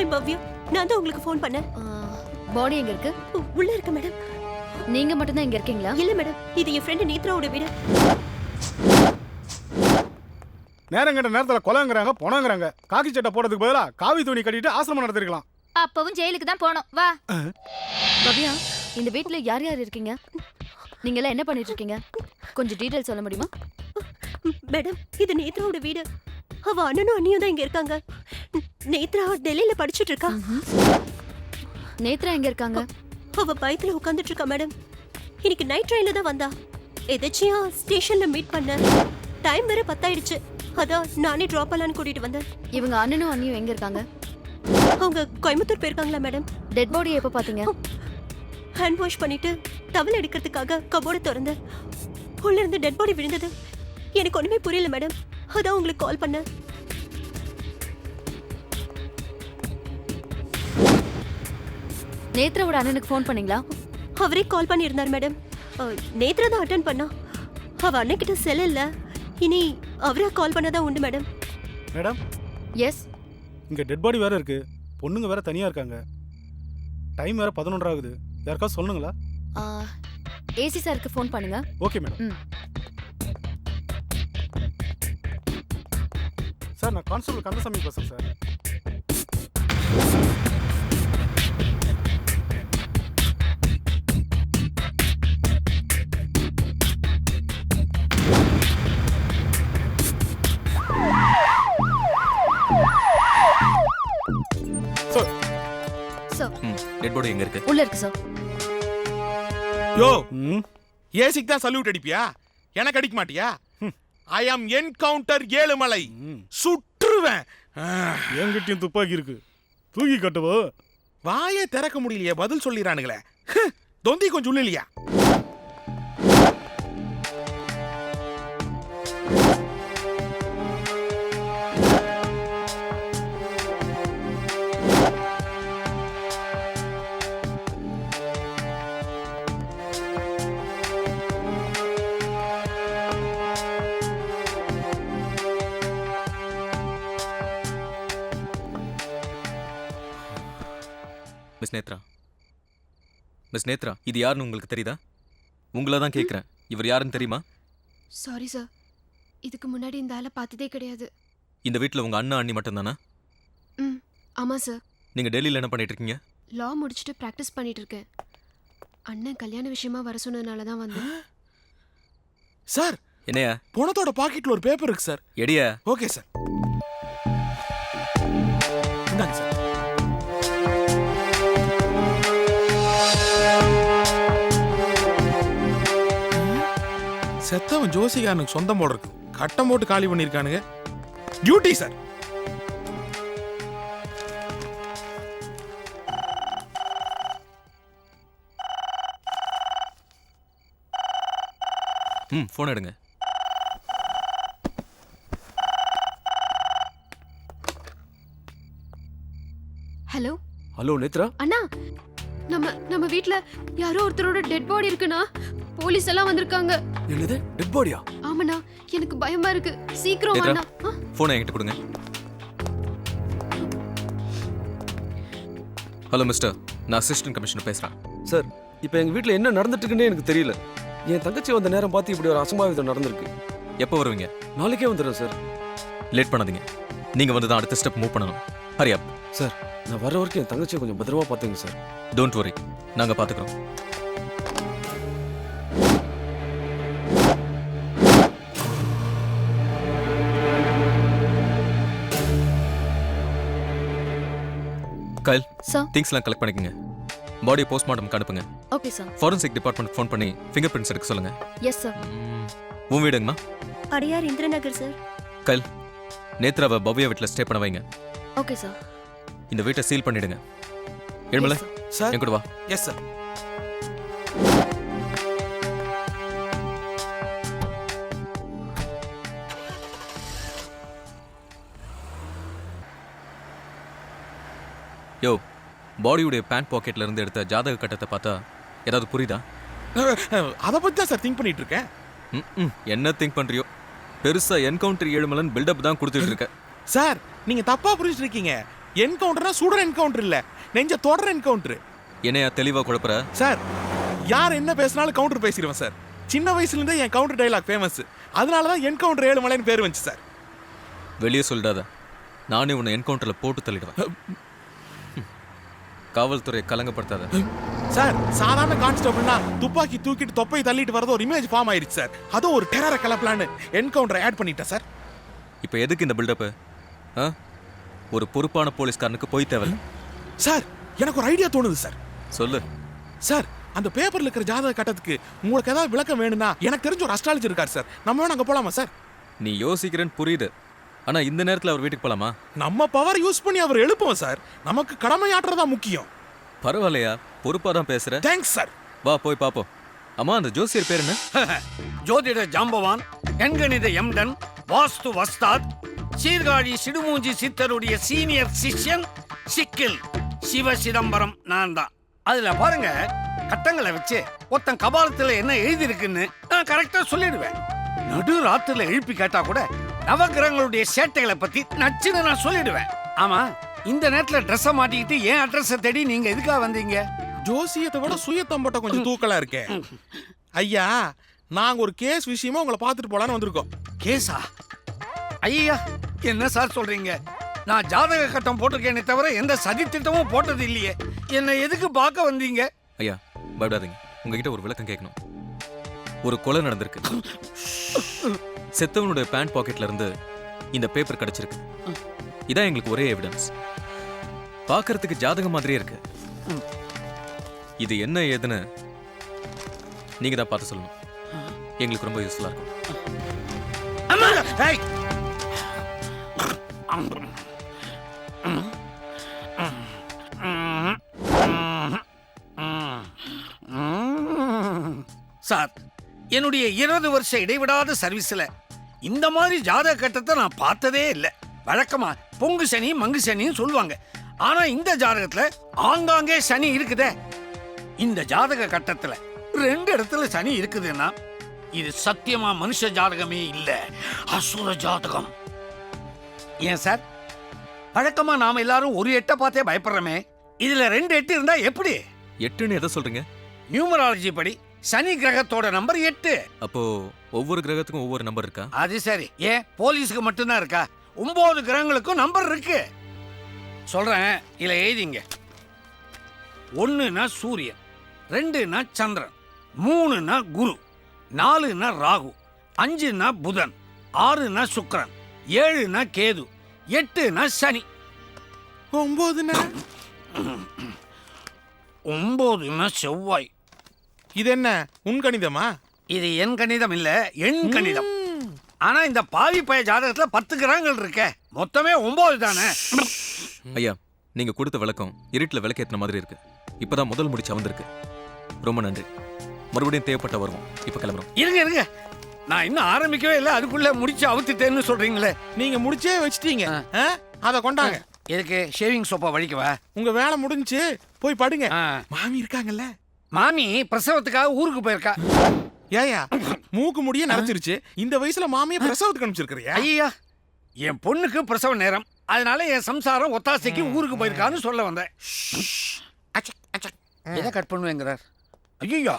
Hi Bhavya, நான் தான் உங்களுக்கு ஃபோன் பண்ணேன். பாடி எங்க இருக்கு? உள்ள இருக்கு மேடம். நீங்க மட்டும் தான் இங்க இருக்கீங்களா? இல்ல மேடம், இது என் ஃப்ரெண்ட் நேத்ராவோட வீடு. நேரங்கட்ட நேரத்துல கொலைங்கிறாங்க பொணங்கிறாங்க. காக்கி சட்டை போடுறதுக்கு பதிலா காவி துணி கட்டிட்டு ஆசிரமம் நடத்திருக்கலாம். அப்பவும் ஜெயிலுக்கு தான் போனோம். வா. பவ்யா, இந்த வீட்ல யார் யார் இருக்கீங்க? நீங்க எல்லாம் என்ன பண்ணிட்டு இருக்கீங்க? கொஞ்சம் டீடைல் சொல்ல முடியுமா? மேடம், இது நேத்ராவோட வீடு. அவ அண்ணனும் அண்ணியும் தான் இங்க இருக்காங்க. நேத்ரா டெல்லியில படிச்சிட்டு இருக்கா. நேத்ரா எங்க இருக்காங்க? அவ பயத்துல உட்கார்ந்துட்டு இருக்கா மேடம். இன்னைக்கு நைட் ட்ரெயின்ல தான் வந்தா. எதாச்சியா ஸ்டேஷன்ல மீட் பண்ண. டைம் வேற 10 ஆயிடுச்சு. அதான் நானே டிராப் பண்ணலான்னு கூட்டிட்டு வந்தேன். இவங்க அண்ணனும் அண்ணியும் எங்க இருக்காங்க? அவங்க கோயம்புத்தூர் போயிருக்காங்களா மேடம்? டெட் பாடி எப்ப பாத்தீங்க? ஹேண்ட் வாஷ் பண்ணிட்டு டவல் எடுக்கிறதுக்காக கபோர்டு திறந்தேன். உள்ள இருந்து டெட் பாடி விழுந்தது. எனக்கு ஒண்ணுமே புரியல மேடம். அதான் உங்களுக்கு கால் பண்ணேன். நேத்ராவோட அண்ணனுக்கு ஃபோன் பண்ணீங்களா? அவரே கால் பண்ணியிருந்தார் மேடம். நேத்ரா தான் அட்டென்ட் பண்ணா. அவ அன்னைக்கிட்ட செல் இல்ல. இனி அவரா கால் பண்ணதான் உண்டு மேடம். Madam, yes. இங்க டெட் பாடி வேற இருக்கு. பொண்ணுங்க வேற தனியா இருக்காங்க. டைம் வேற 11 ஆகுது. யாருக்காவது சொல்லுங்களா? ஏசி சாருக்கு ஃபோன் பண்ணுங்க. Okay madam. சார், நான் கான்ஸ்டபிள் கந்தசாமி பேசுறேன் சார். டெட் பாடி எங்க இருக்கு? உள்ள இருக்கு சார். யோ, ஏசிக்கு தான் சல்யூட் அடிப்பியா? எனக்கு அடிக்க மாட்டியா? ஐ ஆம் என்கவுண்டர் ஏழுமலை. சுற்றுவேன். என்கிட்டயும் துப்பாக்கி இருக்கு. தூக்கி கட்டுவோ. வாயே திறக்க முடியலையே, பதில் சொல்லிறானுங்களே. தொந்தி கொஞ்சம் இல்லையா? மிஸ் நேத்ரா, இது யாருன்னு உங்களுக்கு தெரியுதா? உங்களை தான் கேட்குறேன். இவர் யாருன்னு தெரியுமா? சாரி சார், இதுக்கு முன்னாடி இந்த ஆளை பார்த்ததே கிடையாது. இந்த வீட்டில் உங்கள் அண்ணா அண்ணி மட்டும்தானா? ஆமாம் சார். நீங்கள் டெல்லியில் என்ன பண்ணிட்டு இருக்கீங்க? லா முடிச்சுட்டு ப்ராக்டிஸ் பண்ணிட்டு இருக்கேன். அண்ணன் கல்யாண விஷயமா வர சொன்னதுனால தான் வந்தேன். சார், என்னையா? போனத்தோட பாக்கெட்ல ஒரு பேப்பர் இருக்கு சார். எடியா? Okay sir. இந்தாங்க சார். செத்தவன் ஜோசிகாரனுக்கு சொந்தம் போட இருக்கு. கட்டம் போட்டு காலி பண்ணிருக்கானுங்க. Duty sir. போன் எடுங்க. ஹலோ. ஹலோ நேத்ரா. அண்ணா, நம்ம வீட்ல யாரோ ஒருத்தரோட டெட் பாடி இருக்குண்ணா. போலீஸ் எல்லாம் வந்திருக்காங்க. என்னது? டெட் பாடியா? ஆமாண்ணா, எனக்கு பயமா இருக்கு. சீக்கிரம் வாண்ணா. போனை என்கிட்ட கொடுங்க. ஹலோ மிஸ்டர், நான் அசிஸ்டன்ட் கமிஷனர் பேசுறேன். சார், இப்போ எங்க வீட்ல என்ன நடந்துட்டு இருக்குன்னே எனக்கு தெரியல. என் தங்கச்சி வந்த நேரம் பார்த்து இப்படி ஒரு அசம்பாவிதம் நடந்திருக்கு. எப்போ வருவீங்க? நாளைக்கே வந்துடுறேன் சார். லேட் பண்ணாதீங்க. நீங்க வந்து தான் அடுத்த ஸ்டெப் மூவ் பண்ணணும். ஹரி அப். சார், நான் வர வரைக்கும் என் தங்கச்சியை கொஞ்சம் பத்திரமா பார்த்துங்க சார். டோன்ட் வரி, நாங்க பாத்துக்கிறோம். கைல், திங்ஸ்லாம் கலெக்ட் பண்ணிக்கங்க. பாடியை போஸ்ட்மார்ட்டம்க்கு அனுப்புங்க. Okay sir. Forensic department phone பண்ணி ஃபிங்கர் பிரிண்ட்ஸ் எடுக்க சொல்லுங்க. Yes sir. உன் வீடுங்கம்மா? அடையார் இந்திரநகர் சார். கைல், நேத்ராவை பவ்யா வீட்டில் ஸ்டே பண்ண வைங்க. Okay sir. இந்த வீட்டை சீல் பண்ணிடுங்க. எழுமலை சார். என் கூட வா. Yes sir. யோ, பாடியுடைய பேண்ட் பாக்கெட்ல இருந்து எடுத்த ஜாதக கட்டத்தை பார்த்தா ஏதாவது புரியுதா? அதை பத்தி தான் சார் திங்க் பண்ணிட்டு இருக்கேன். என்ன திங்க் பண்றியோ? பெருசா என்கவுண்டர் ஏழுமலன் பில்டப் தான் கொடுத்துட்டு இருக்க. சார், நீங்க தப்பா புரிஞ்சுட்டு இருக்கீங்க. என்கவுண்டர்னா சுடுற என்கவுண்டர் இல்ல, நெஞ்ச தொடர என்கவுண்டர். என்னையா தெளிவா குழப்பற? சார், யார் என்ன பேசினாலும் கவுண்டர் பேசிடுவேன் சார். சின்ன வயசுல இருந்தே என் கவுண்டர் டைலாக் ஃபேமஸ். அதனால தான் என்கவுண்டர் ஏழுமலைன்னு பேர் வந்துச்சு சார். வெளியே சொல்லிடாத, நானே உன்னை என்கவுண்டர்ல போட்டு தள்ளிடுவேன். காவல்துறையை கலங்கப்படுத்தாத. சார், சாதாரண கான்ஸ்டபிள்னா துப்பாக்கி தூக்கிட்டு தொப்பை தள்ளிட்டு வரது ஒரு இமேஜ் ஃபார்ம் ஆயிருச்சு சார். அதுவும் ஒரு டெரரை கிளப்பலான்னு என்கவுண்டர் ஆட் பண்ணிட்டேன் சார். இப்போ எதுக்கு இந்த பில்டப்பு? ஒரு பொறுப்பான போலீஸ்காரனுக்கு போய் தேவையில்ல. சார், எனக்கு ஒரு ஐடியா தோணுது சார். சொல்லு. சார், அந்த பேப்பர்ல இருக்கிற ஜாதக கட்டத்துக்கு உங்களுக்கு ஏதாவது விளக்கம் வேணும்னா எனக்கு தெரிஞ்ச ஒரு அஸ்ட்ராலஜர் இருக்கார் சார். நம்ம வேணா அங்க போலாமா சார்? நீ யோசிக்கிறேன்னு புரியுது, ஆனா இந்த நேரத்தில் அவர் வீட்டுக்கு போலாமா? நம்ம பவர் யூஸ் பண்ணி அவர் எழுப்புவோம் சார். நமக்கு கடமையாற்றுறதா முக்கியம். பரவாயில்லையா, பொறுப்பா தான் பேசுற. Thanks sir. வா போய் பாப்போம். அம்மா, அந்த ஜோசியர் பேர் என்ன? ஜோதிட ஜாம்பவான், எண்கணித எம்டன், வாஸ்து வஸ்தாத், சீர்காழி சிடுமூஞ்சி சித்தருடைய சீனியர் சிஷ்யன் சிக்கில் சிவ சிதம்பரம் நான் தான். அதுல பாருங்க, கட்டங்களை வச்சு ஒருத்தன் கபாலத்துல என்ன எழுதி இருக்குன்னு நான் கரெக்டா சொல்லிடுவேன். நடு ராத்திரில எழுப்பி கேட்டா கூட நவகிரகங்களுடைய சேட்டைகளை பத்தி நச்சுன்னு நான் சொல்லிடுவேன். ஆமா, இந்த நேரத்துல ட்ரெஸ்ஸை மாட்டிக்கிட்டு ஏன் அட்ரஸை தேடி நீங்க எதுக்காக வந்தீங்க? ஜோசியத்தை விட சுயத்தம்பட்ட கொஞ்சம் தூக்கலா இருக்கே. ஐயா, நாங்க ஒரு கேஸ் விஷயமா உங்களை பார்த்துட்டு போலான்னு வந்திருக்கோம். கேஸா? ஐயா, என்ன சார் சொல்றீங்க? நான் ஜாதக கட்டம் போட்டிருக்கேனே தவிர எந்த சதி திட்டமும் போட்டது இல்லையே. என்ன எதுக்கு பார்க்க வந்தீங்க? ஐயா, பயப்படாதீங்க, உங்ககிட்ட ஒரு விளக்கம் கேட்கணும். ஒரு கொலை நடந்திருக்கு. செத்தவனுடைய பேண்ட் பாக்கெட்ல இருந்து இந்த பேப்பர் கிடைச்சிருக்கு. இதான் எங்களுக்கு ஒரே எவிடன்ஸ். பார்க்கறதுக்கு ஜாதகம் மாதிரியே இருக்கு. இது என்ன ஏதுன்னு நீங்க தான் பார்த்து சொல்லணும். எங்களுக்கு ரொம்ப யூஸ்ஃபுல்லா இருக்கும். சார், என்னுடைய 20 வருஷ இடைவிடாத சர்வீஸ்ல இந்த மாதிரி ஜாதக கட்டத்தை நான் பார்த்ததே இல்லை. வழக்கமா பொங்கு சனி மங்கு சனின்னு சொல்லுவாங்க. ஆனா இந்த ஜாதகத்துல ஆங்காங்கே சனி இருக்குதே. இந்த ஜாதக கட்டத்துல 2 இடத்துல சனி இருக்குதுன்னா இது சத்தியமா மனுஷ ஜாதகமே இல்ல, அசுர ஜாதகம். ஏன் சார், வழக்கமா நாம எல்லாரும் ஒரு எட்டை பார்த்தே பயப்படுறோமே, இதுல 2 எட்டு இருந்தா எப்படி? 8ன்னு எதை சொல்றீங்க? நியூமராலஜி படி சனி கிரகத்தோட நம்பர் 8. அப்போ ஒவ்வொரு கிரகத்துக்கும் ஒவ்வொரு நம்பர் இருக்கா? அது சரி, ஏன் போலீஸுக்கு மட்டும்தான் இருக்கா? 9 கிரகங்களுக்கும் நம்பர் இருக்கு. சொல்றேன், இல்ல எழுதிங்க. 1னா சூரியன், 2னா சந்திரன், 3னா குரு, 4னா ராகு, 5னா புதன், 6னா சுக்கிரன், 7னா கேது, 8னா சனி, 9னா செவ்வாய். இது என்ன உன் கணிதமா? இது என் கணிதம் இல்ல, எண் கணிதம். ஆனா இந்த பாவி பய ஜாதகத்துல 10 கிரகங்கள் இருக்க, மொத்தமே 9 தானே. ஐயா, நீங்க கொடுத்த விளக்கம் இருட்டில் விளக்கேற்றின மாதிரி இருக்கு. இப்பதான் முதல் முடிச்சு வந்திருக்கு. ரொம்ப நன்றி. மறுபடியும் தேவைப்பட்ட வருவோம். இப்ப கிளம்புறோம். இருங்க, நான் இன்னும் ஆரம்பிக்கவே இல்லை, அதுக்குள்ள முடிச்சு அவுத்துட்டேன்னு சொல்றீங்களே. நீங்க முடிச்சே வச்சிட்டீங்க. அத கொண்டாங்க. எதுக்கு ஷேவிங் சோப்பா வலிக்கவா? உங்க வேலை முடிஞ்சு போய் படுங்க. மாமி இருக்காங்கல்ல? மாமி பிரசவத்துக்காக ஊருக்கு போயிருக்கா. ஏயா, மூக்கு முடிய நரைச்சிருச்சு. இந்த வயசுல மாமியை பிரசவத்துக்கு அனுப்பிச்சிருக்கிறியா? ஐயா, என் பொண்ணுக்கு பிரசவ நேரம், அதனால என் சம்சாரம் ஒத்தாசைக்கு ஊருக்கு போயிருக்கான்னு சொல்ல வந்தேன். எதை கட் பண்ணுவேங்கிறார்? ஐயோ,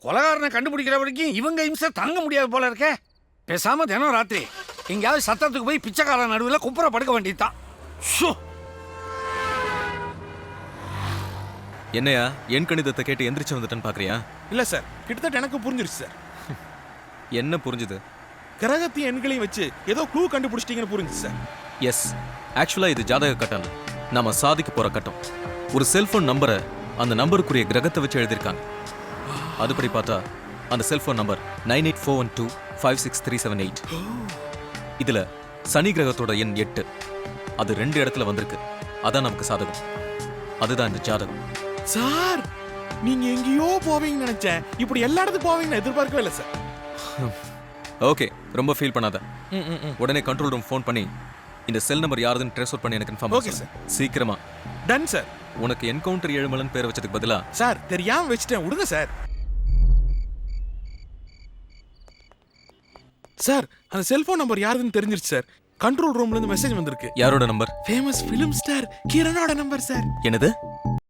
கொலகாரனை கண்டுபிடிக்கிற வரைக்கும் இவங்க இம்சை தாங்க முடியாது போல இருக்க. பேசாம தினம் ராத்திரி எங்கேயாவது சத்தத்துக்கு போய் பிச்சைக்காரன் நடுவில் குப்புற படுக்க வேண்டியதுதான். என்னையா என் கணிதத்தை கேட்டு எந்திரிச்சு வந்துட்டேன்னு பாக்குறியா? இல்ல சார், கிட்டத்தட்ட எனக்கு புரிஞ்சிருச்சு சார். என்ன புரிஞ்சுது? கிரகத்தையும் எண்களையும் வச்சு ஏதோ க்ளூ கண்டுபிடிச்சிட்டீங்கன்னு புரிஞ்சுச்சு சார். எஸ், ஆக்சுவலா இது ஜாதக கட்டம் இல்ல, நாம சாதிக்க போற கட்டம். ஒரு செல்போன் நம்பரை அந்த நம்பருக்குரிய கிரகத்தை வச்சு எழுதியிருக்காங்க. அதுபடி பார்த்தா அந்த செல்போன் நம்பர் 9841256378. இதுல சனி கிரகத்தோட எண் 8. அது 2 இடத்துல வந்திருக்கு. அதான் நமக்கு சாதகம். அதுதான் இந்த ஜாதகம். சார், நீங்க எங்கேயோ போவீங்கன்னு நினைச்சேன். இப்படி எல்லா இடத்துக்கும் போவீங்கன்னு எதிர்பார்க்கவே இல்லை சார். ஓகே, ரொம்ப ஃபீல் பண்ணாத. உடனே கண்ட்ரோல் ரூம் ஃபோன் பண்ணி இந்த செல் நம்பர் யாருதுன்னு ட்ரேஸ் அவுட் பண்ணி எனக்கு இன்ஃபார்ம் ஓகே சார். சீக்கிரமா. Done sir. உனக்கு என்கவுண்டர் ஏழுமலன் பேர் வச்சதுக்கு பதிலா சார் தெரியாம வச்சுட்டேன், விடுங்க சார். சார், அந்த செல்போன் நம்பர் யாருதுன்னு தெரிஞ்சிருச்சு சார். கண்ட்ரோல் ரூம்ல இருந்து மெசேஜ் வந்திருக்கு. யாரோட நம்பர்? ஃபேமஸ் ஃபிலிம் ஸ்டார் கிரணோட நம்பர் சார். என்னது?